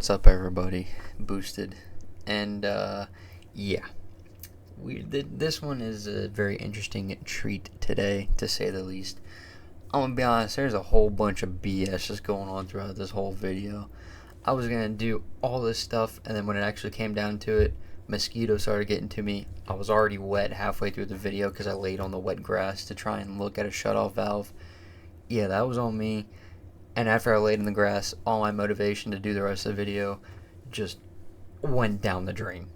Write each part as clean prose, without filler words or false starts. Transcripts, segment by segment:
What's up, everybody? Boosted. And yeah, this one is a very interesting treat today, to say the least. I'm gonna be honest, there's a whole bunch of BS just going on throughout this whole video. I was gonna do all this stuff, and then when it actually came down to it, mosquitoes started getting to me. I was already wet halfway through the video because I laid on the wet grass to try and look at a shutoff valve. Yeah, that was on me. And after I laid in the grass, all my motivation to do the rest of the video just went down the drain.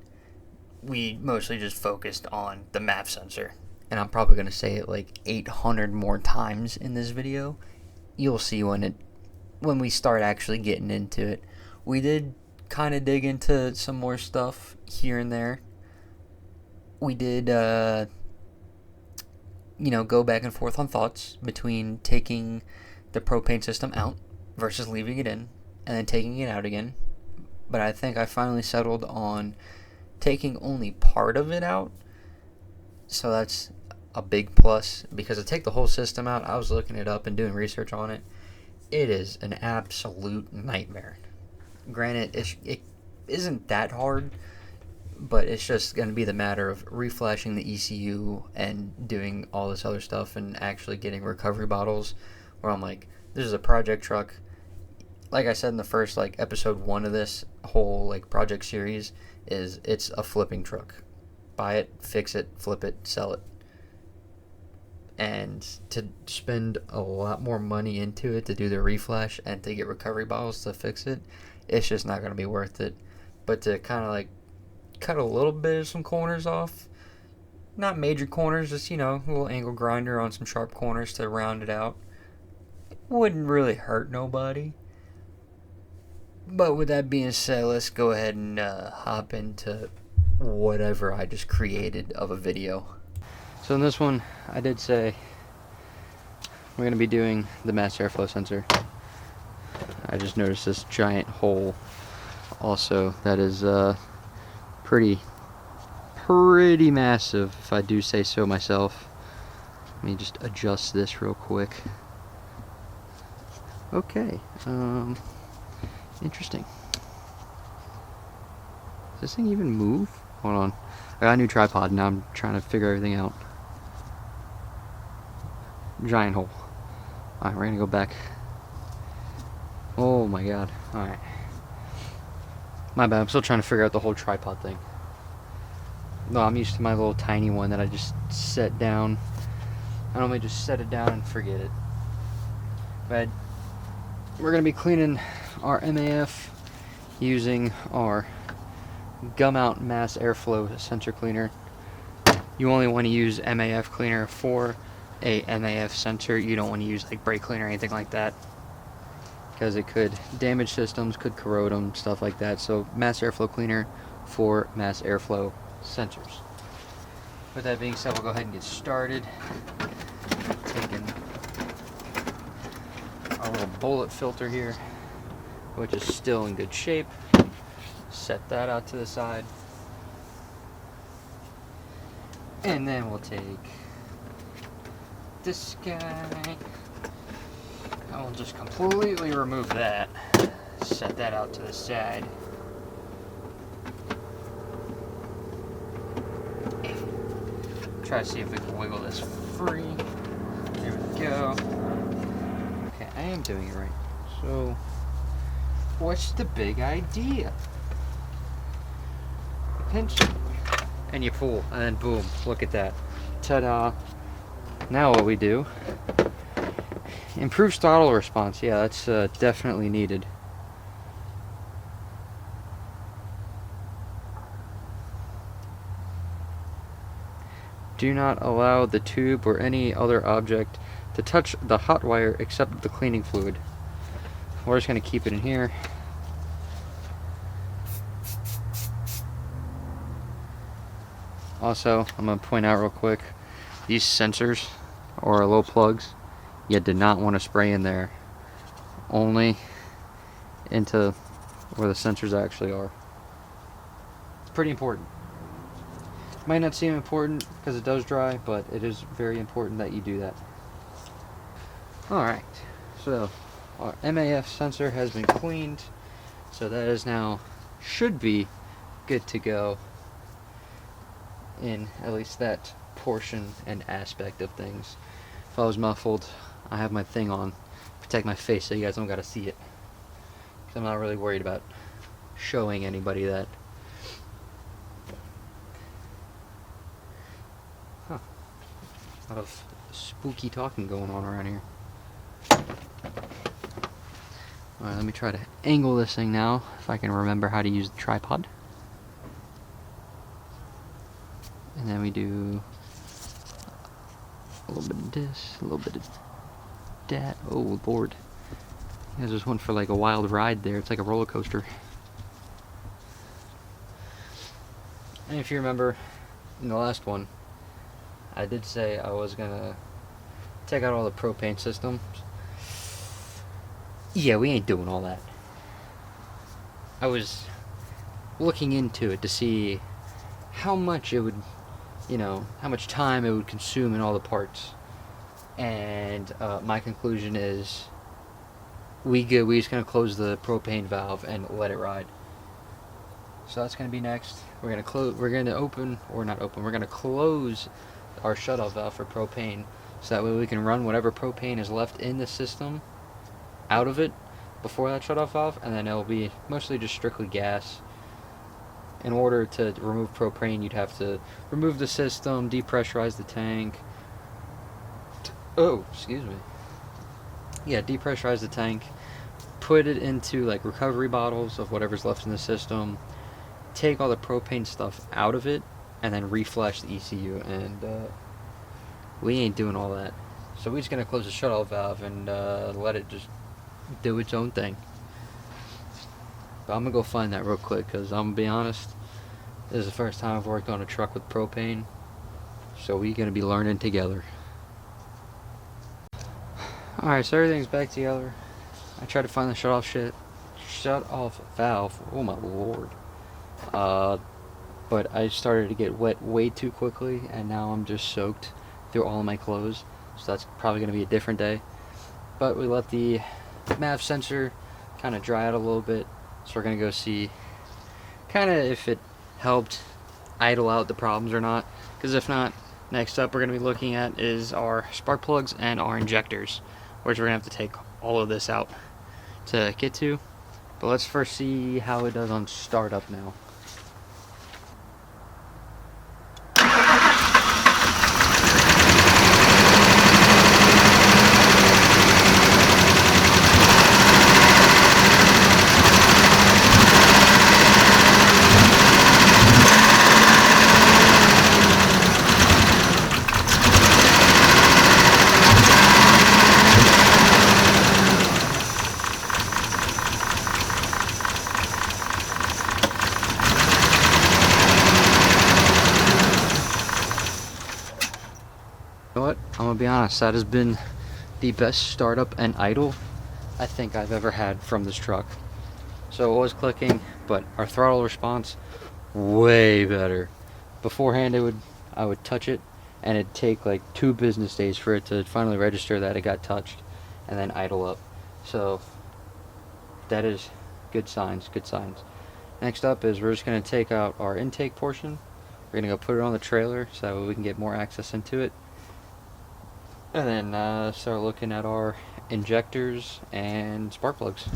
We mostly just focused on the MAF sensor. And I'm probably going to say it like 800 more times in this video. You'll see when we start actually getting into it. We did kind of dig into some more stuff here and there. We did, go back and forth on thoughts between taking the propane system out versus leaving it in and then taking it out again. But I think I finally settled on taking only part of it out. So that's a big plus, because to take the whole system out, I was looking it up and doing research on it. It is an absolute nightmare. Granted, it isn't that hard, but it's just going to be the matter of reflashing the ECU and doing all this other stuff and actually getting recovery bottles, where I'm like, this is a project truck. Like I said in the first episode 1 of this whole project series, it's a flipping truck. Buy it, fix it, flip it, sell it. And to spend a lot more money into it to do the reflash and to get recovery bottles to fix it, it's just not going to be worth it. But to kind of cut a little bit of some corners off, not major corners, just a little angle grinder on some sharp corners to round it out, wouldn't really hurt nobody. But with that being said, let's go ahead and hop into whatever I just created of a video. So in this one, I did say we're going to be doing the mass airflow sensor. I just noticed this giant hole also that is pretty massive, if I do say so myself. Let me just adjust this real quick. Okay, interesting. Does this thing even move? Hold on. I got a new tripod, now I'm trying to figure everything out. Giant hole. Alright, we're gonna go back. Oh my god. Alright. My bad, I'm still trying to figure out the whole tripod thing. No, I'm used to my little tiny one that I just set down. I normally just set it down and forget it. But we're going to be cleaning our MAF using our gum out mass airflow sensor cleaner. You only want to use MAF cleaner for a MAF sensor. You don't want to use brake cleaner or anything like that, because it could damage systems, could corrode them, stuff like that. So mass airflow cleaner for mass airflow sensors. With that being said, we'll go ahead and get started. Taking our little bullet filter here, which is still in good shape. Set that out to the side. And then we'll take this guy. I will just completely remove that. Set that out to the side. Try to see if we can wiggle this free. There we go. Okay, I am doing it right. So, what's the big idea? Pinch it, and you pull, and then boom, look at that. Ta-da. Now what we do, improves throttle response. Yeah, that's definitely needed. Do not allow the tube or any other object to touch the hot wire except the cleaning fluid. We're just going to keep it in here. Also, I'm going to point out real quick, these sensors or low plugs, you do not want to spray in there. Only into where the sensors actually are. It's pretty important. Might not seem important because it does dry, but it is very important that you do that. Alright, so our MAF sensor has been cleaned. So that is now, should be good to go in at least that portion and aspect of things. If I was muffled, I have my thing on, protect my face so you guys don't gotta see it. 'Cause I'm not really worried about showing anybody that. Huh. A lot of spooky talking going on around here. Alright, let me try to angle this thing now, if I can remember how to use the tripod. And then we do a little bit of this, a little bit of that. Oh, Lord. You guys just went for like a wild ride there. It's like a roller coaster. And if you remember, in the last one, I did say I was gonna take out all the propane systems. Yeah, we ain't doing all that. I was looking into it to see how much it would, how much time it would consume in all the parts. And my conclusion is we just gonna close the propane valve and let it ride. So that's gonna be next. We're gonna close our shutoff valve for propane, so that way we can run whatever propane is left in the system out of it before that shutoff valve, and then it'll be mostly just strictly gas. In order to remove propane, you'd have to remove the system, depressurize the tank. Oh, excuse me. Yeah, depressurize the tank, put it into like recovery bottles of whatever's left in the system, take all the propane stuff out of it, and then reflash the ECU. And we ain't doing all that. So we're just gonna close the shutoff valve and let it just do its own thing. But I'm gonna go find that real quick, because I'm gonna be honest, this is the first time I've worked on a truck with propane, so we're gonna be learning together. Alright, so everything's back together. I tried to find the shutoff valve. Oh my Lord. But I started to get wet way too quickly, and now I'm just soaked through all of my clothes, so that's probably gonna be a different day. But we let the MAV sensor kind of dry out a little bit, so we're gonna go see kind of if it helped idle out the problems or not, because if not, next up we're gonna be looking at is our spark plugs and our injectors, which we're gonna have to take all of this out to get to. But let's first see how it does on startup now. You know what? I'm gonna be honest, that has been the best startup and idle I think I've ever had from this truck. So it was clicking, but our throttle response, way better. Beforehand, I would touch it, and it'd take like 2 business days for it to finally register that it got touched, and then idle up. So that is good signs, good signs. Next up is we're just gonna take out our intake portion. We're gonna go put it on the trailer so that way we can get more access into it. And then start looking at our injectors and spark plugs.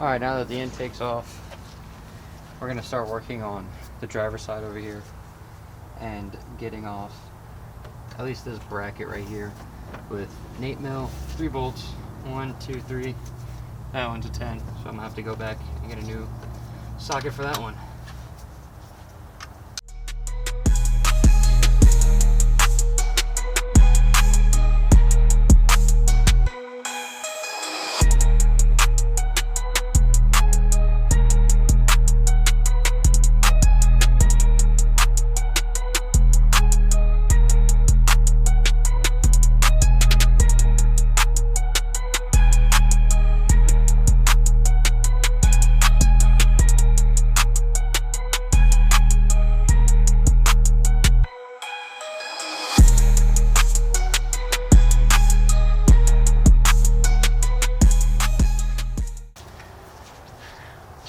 Alright, now that the intake's off, we're going to start working on the driver's side over here and getting off at least this bracket right here with an 8mm, 3 bolts, 1, 2, 3. That one's a 10, so I'm going to have to go back and get a new socket for that one.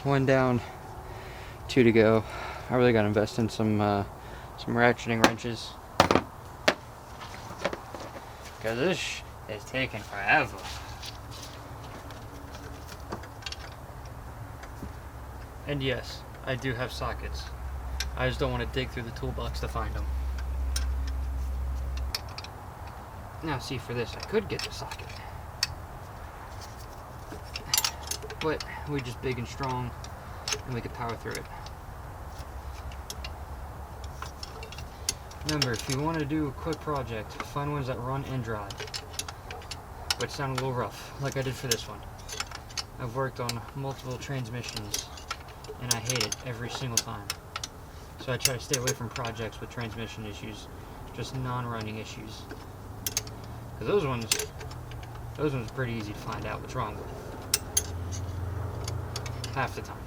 One down, 2 to go. I really got to invest in some ratcheting wrenches, because this is taking forever. And yes, I do have sockets. I just don't want to dig through the toolbox to find them. Now see, for this I could get the socket, but we're just big and strong and we could power through it. Remember, if you want to do a quick project, find ones that run and drive, but sound a little rough, like I did for this one. I've worked on multiple transmissions and I hate it every single time. So I try to stay away from projects with transmission issues, just non-running issues. Because those ones are pretty easy to find out what's wrong with. Half the time.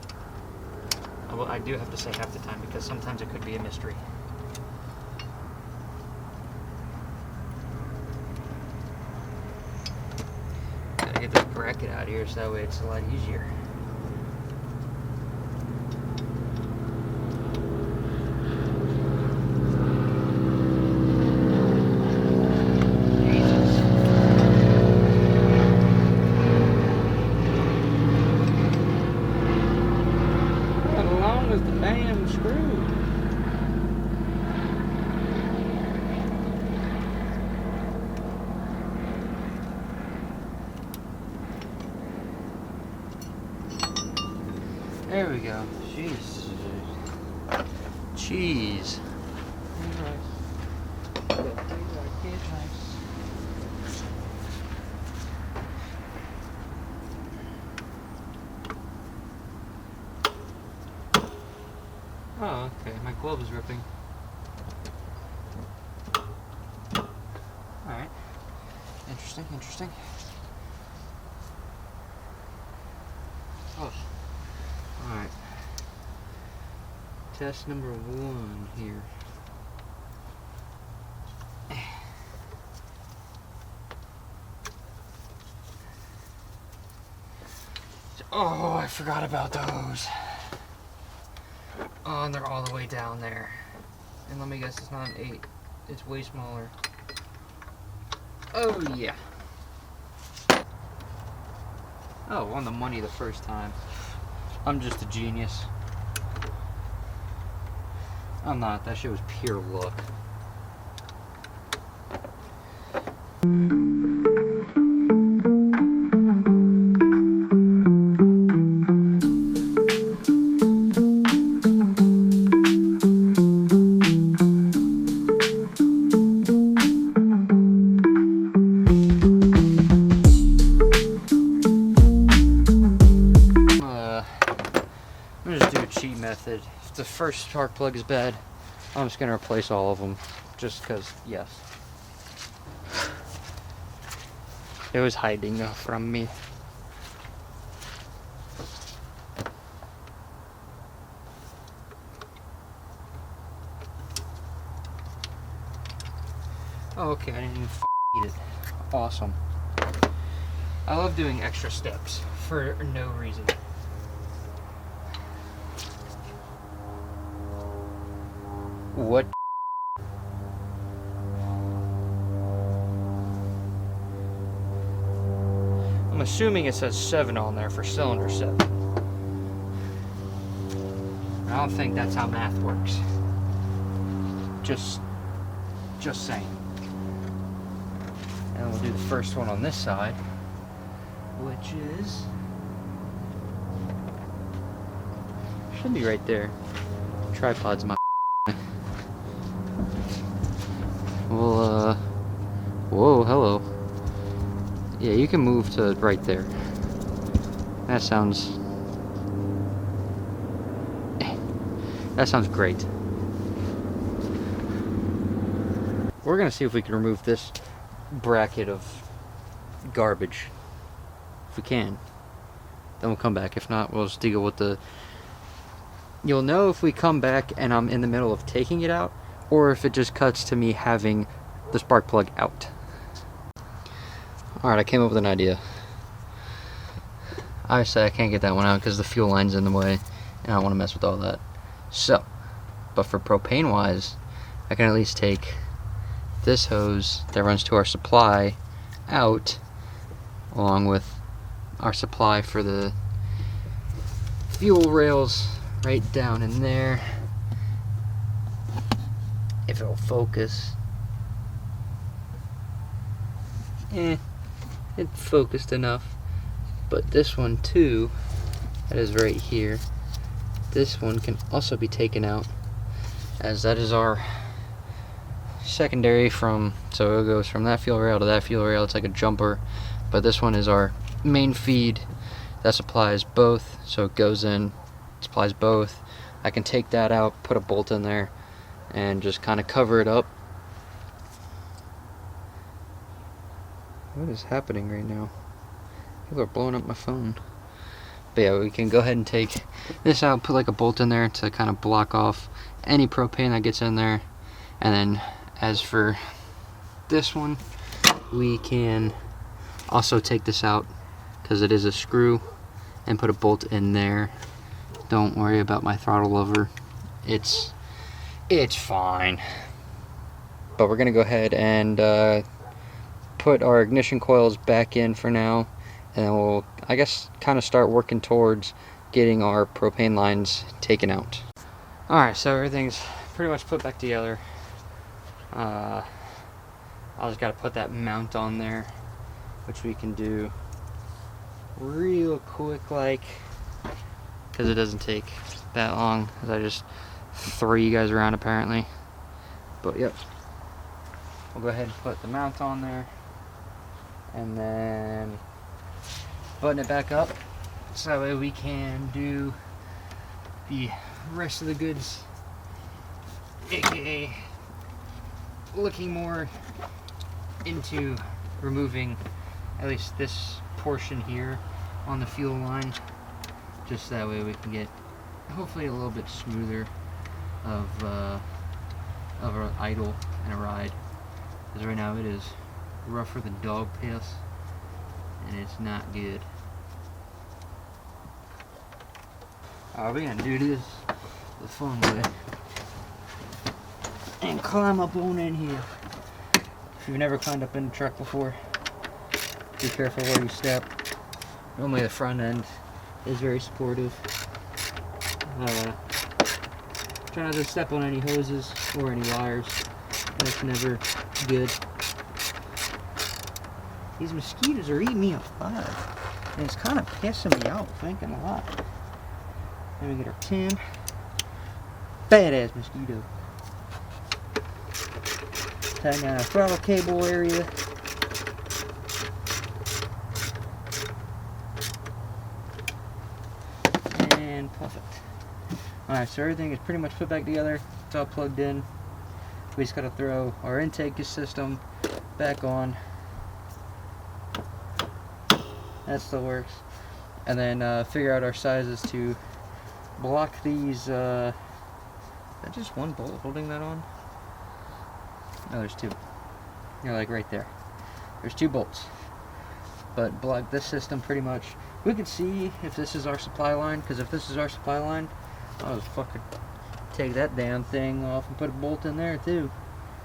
Well, I do have to say half the time, because sometimes it could be a mystery. Gotta get this bracket out of here so that way it's a lot easier. There we go. Jeez. Cheese. Oh, okay. My glove is ripping. Alright. Interesting, interesting. Oh. Alright. Test number 1 here. Oh, I forgot about those. Oh, and they're all the way down there. And let me guess, it's not an 8. It's way smaller. Oh, yeah. Oh, on the money the first time. I'm just a genius. I'm not. That shit was pure luck. I'm gonna just do a cheat method. If the first spark plug is bad, I'm just gonna replace all of them, just because, yes. It was hiding from me. Oh, okay, I didn't even eat it. Awesome. I love doing extra steps for no reason. What? I'm assuming it says 7 on there for cylinder 7. I don't think that's how math works. Just saying. And we'll do the first one on this side, which is, should be right there. Tripod's my well, whoa, hello. Yeah, you can move to right there. That sounds great. We're gonna see if we can remove this bracket of garbage. If we can, then we'll come back. If not, we'll just deal with the... You'll know if we come back and I'm in the middle of taking it out, or if it just cuts to me having the spark plug out. Alright, I came up with an idea. Obviously I can't get that one out because the fuel line's in the way, and I don't want to mess with all that. So, but for propane wise, I can at least take this hose that runs to our supply out, along with our supply for the fuel rails right down in there. If it'll focus. It focused enough. But this one too, that is right here, this one can also be taken out, as that is our secondary from, so it goes from that fuel rail to that fuel rail. It's like a jumper, but this one is our main feed that supplies both, so it goes in, supplies both. I can take that out, put a bolt in there, and just kind of cover it up. What is happening right now? People are blowing up my phone. But yeah, we can go ahead and take this out, put like a bolt in there to kind of block off any propane that gets in there. And then as for this one, we can also take this out because it is a screw, and put a bolt in there. Don't worry about my throttle lever. It's fine. But we're gonna go ahead and put our ignition coils back in for now, and then we'll, I guess, kind of start working towards getting our propane lines taken out. Alright, so everything's pretty much put back together. I just gotta put that mount on there, which we can do real quick, like, because it doesn't take that long, because I just throw you guys around apparently. But yep, we'll go ahead and put the mount on there, and then button it back up so that way we can do the rest of the goods, aka looking more into removing at least this portion here on the fuel line, just that way we can get hopefully a little bit smoother of an idle and a ride, because right now it is rougher than dog piss, and it's not good. We're gonna do this the fun way and climb up on in here. If you've never climbed up in a truck before, be careful where you step. Normally the front end is very supportive. Try not to step on any hoses or any wires. That's never good. These mosquitoes are eating me alive, and it's kind of pissing me off, thinking a lot. Then we get our 10. Badass mosquito. Tighten down our throttle cable area. And perfect. Alright, so everything is pretty much put back together. It's all plugged in. We just gotta throw our intake system back on. That still works. And then figure out our sizes to block these. Is that just one bolt holding that on? No, there's two. You're like right there. There's two bolts. But block this system pretty much. We can see if this is our supply line, because if this is our supply line, I'll just fucking take that damn thing off and put a bolt in there too.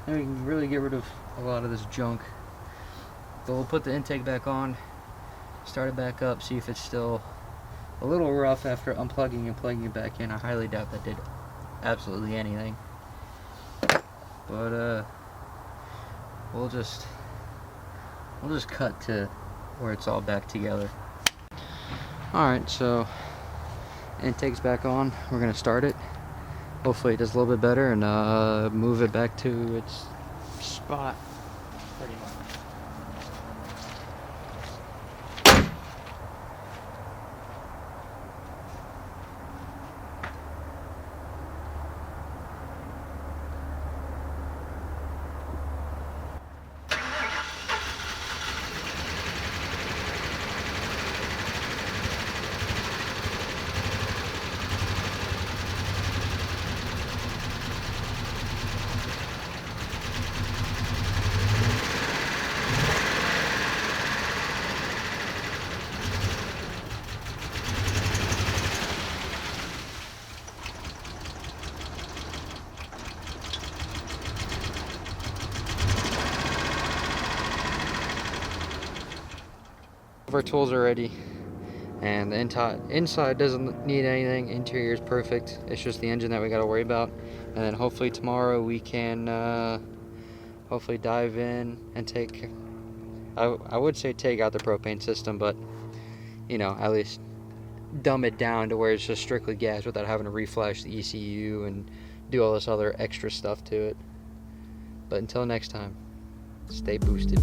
Then we can really get rid of a lot of this junk. But we'll put the intake back on, start it back up, see if it's still a little rough after unplugging and plugging it back in. I highly doubt that did absolutely anything. But we'll just cut to where it's all back together. Alright, so intake's back on. We're gonna start it. Hopefully it does a little bit better, and move it back to its spot. Pretty much. Our tools are ready, and the inside doesn't need anything. Interior is perfect. It's just the engine that we got to worry about, and then hopefully tomorrow we can hopefully dive in and take, I would say take out the propane system, but you know, at least dumb it down to where it's just strictly gas without having to reflash the ECU and do all this other extra stuff to it. But until next time, stay boosted.